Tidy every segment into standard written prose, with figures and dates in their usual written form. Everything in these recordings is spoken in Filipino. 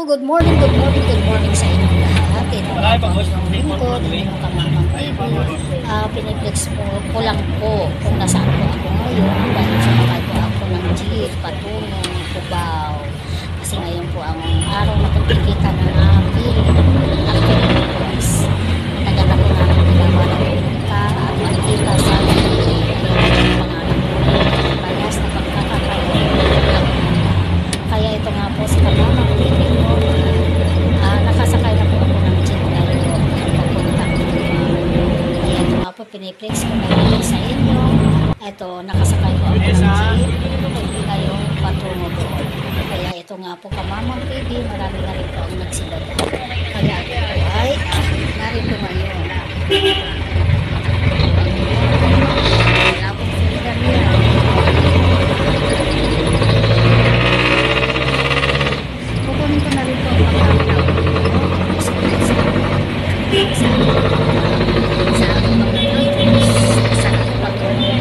Good morning, good morning, good morning sa inyo lahat. Ito po ang lingkod, inyong Kamamang TV. Piniplex ko lang po kung nasaan po ako ngayon. Dahil sumakay po ako ng jeep, patungong Cubao. Kasi ngayon po ang araw na pagkikita ng aking activities. Matagal na po namin ginagawa ng politika at makikita sa pangalan po bias na pagkakataon. Kaya ito nga po si Kamamang TV po. Nakasakay na po ako ng jeep ngayon. Papunta. Kaya ito nga po piniplex ko na sa inyo. Ito, nakasakay po ako ng jeep. Ngayon, patungo doon. Kaya ito nga po Kamamang TV. Marami na rin po ang nagsilada. Kaya ito ay narito ngayon. Wala pong silada niya. Kukunin ko na rin po ang pagkakataon sa aking mga videos, sa aking pagkakataon.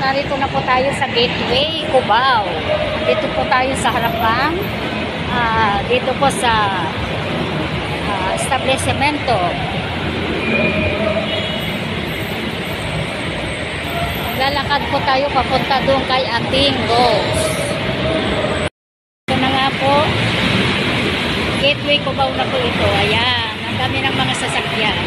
Narito na po tayo sa Gateway, Cubao. Dito po tayo sa harapan. Dito po sa establishmento. Lalakad po tayo papunta doon kay Ating Rose. Ito na nga po. Gateway, Cubao na po ito. Ayan. Ang dami ng mga sasakyan.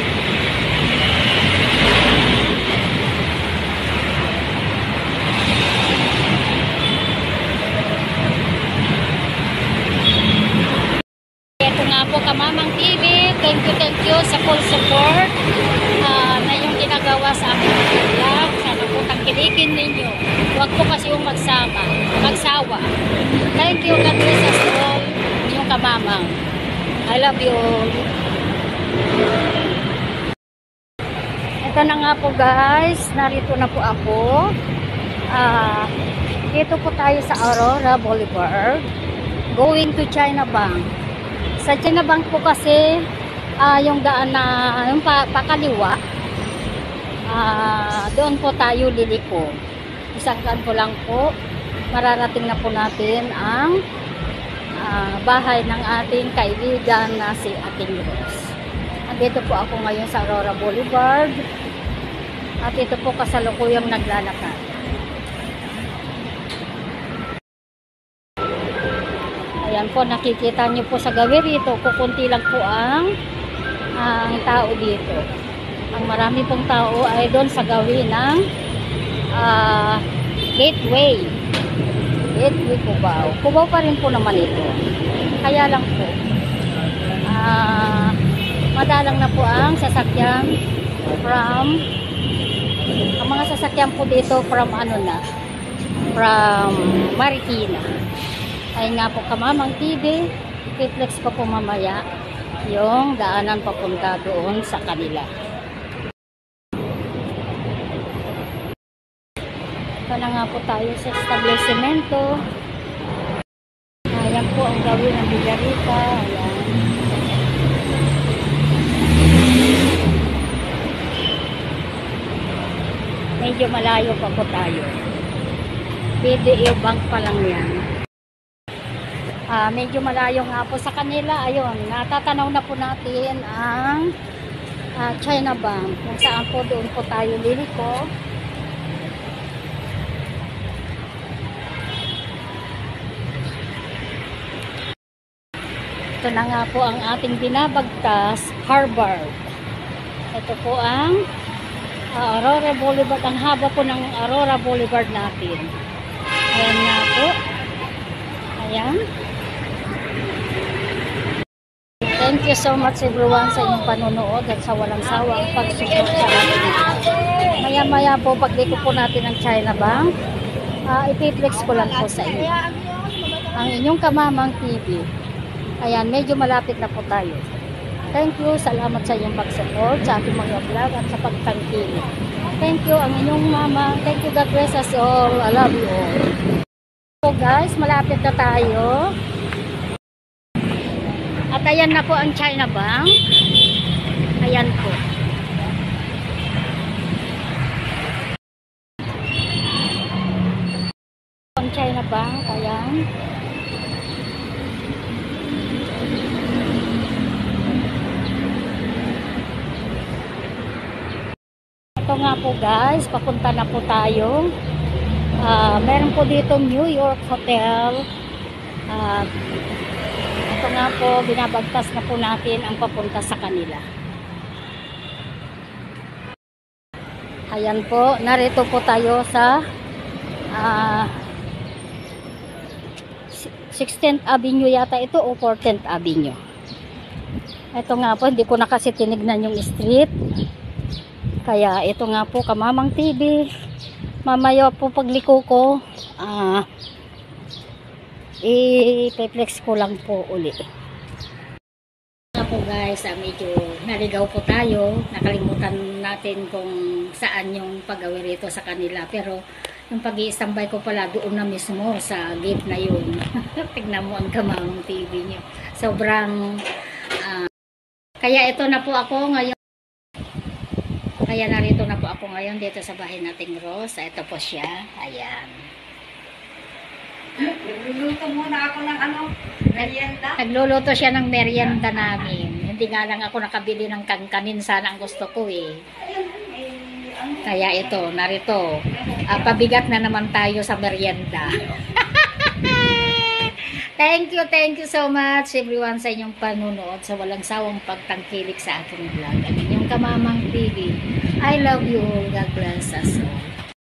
Po Kamamang TV, thank you sa full support na yung ginagawa sa aking vlog. Sana po tangkilikin ninyo. Huwag po kasi yung magsawa. Thank you, God bless us all, yung Kamamang. I love you all. Ito na nga po guys, narito na po ako. Dito po tayo sa Aurora Boulevard, going to China Bank. Sa China Bank po kasi yung daan na yung pakaliwa, doon po tayo liliko. Isang daan po lang po, mararating na po natin ang bahay ng ating kaibigan na si Ating Rose. Andito po ako ngayon sa Aurora Boulevard at ito po kasalukuyang naglalakad. Ayan po, nakikita nyo po sa gawi rito, kukunti lang po ang tao dito. Ang marami pong tao ay doon sa gawi ng Gateway. Gateway Cubao. Cubao pa rin po naman ito. Kaya lang po, madalang na po ang sasakyan from, ang mga sasakyan po dito from from Marikina. Ay nga po Kamamang TV, i-flex ko po mamaya yung daanan papunta doon sa kanila. Ito na nga po tayo sa establishmento. Ayan po ang gawin ng Villarita. Ayan. Medyo malayo pa po tayo. BDO Bank pa lang yan. Medyo malayo nga po sa kanila. Ayun, natatanaw na po natin ang China Bank. Kung saan po doon po tayo liliko. Ito na nga po ang ating binabagtas, Harvard. Ito po ang Aurora Boulevard. Ang haba po ng Aurora Boulevard natin. Ayan nga po. Ayan. Thank you so much everyone sa inyong panonood at sa walang sawang pagsusunod sa atin. Maya-maya po pagliko po natin ang China Bank, ipiplex ko lang po sa inyo ang inyong Kamamang TV. Ayan, medyo malapit na po tayo. Thank you. Salamat sa iyong pag-support sa aking mga vlog at sa pagtangkilik. Thank you, ang inyong mama. Thank you, God bless us all. I love you all. So guys, malapit na tayo. At ayan na po ang China Bank. Ayan po. Ang China Bank, ayan. Ito nga po guys, papunta na po tayo. Meron po dito New York Hotel. Ito nga po, binabagtas na po natin ang papunta sa kanila. Ayan po, narito po tayo sa 16th Avenue yata ito o 14th Avenue. Ito nga po, hindi ko na kasi tinignan yung street. Kaya ito nga po, Kamamang TV. Mamaya po pagliko ko, i-flex ko lang po uli. Nga po guys, medyo naligaw po tayo. Nakalimutan natin kung saan yung pag-awi rito sa kanila. Pero yung pag-i-standby ko pala doon na mismo sa gate na yun. Tignan mo ang Kamamang TV nyo. Sobrang, kaya ito na po ako ngayon. Kaya narito na po ako ngayon dito sa bahay nating Rose. Ito po siya. Ayan. Nagluluto muna ako ng merienda. Nagluluto siya ng merienda namin. Hindi nga lang ako nakabili ng kankanin. Sana ang gusto ko eh. Kaya ito, narito. Pabigat na naman tayo sa merienda. Thank you so much everyone sa inyong panunood, sa walang sawang pagtangkilik sa aking vlog. Ang inyong Kamamang TV. I love you all. God bless us all.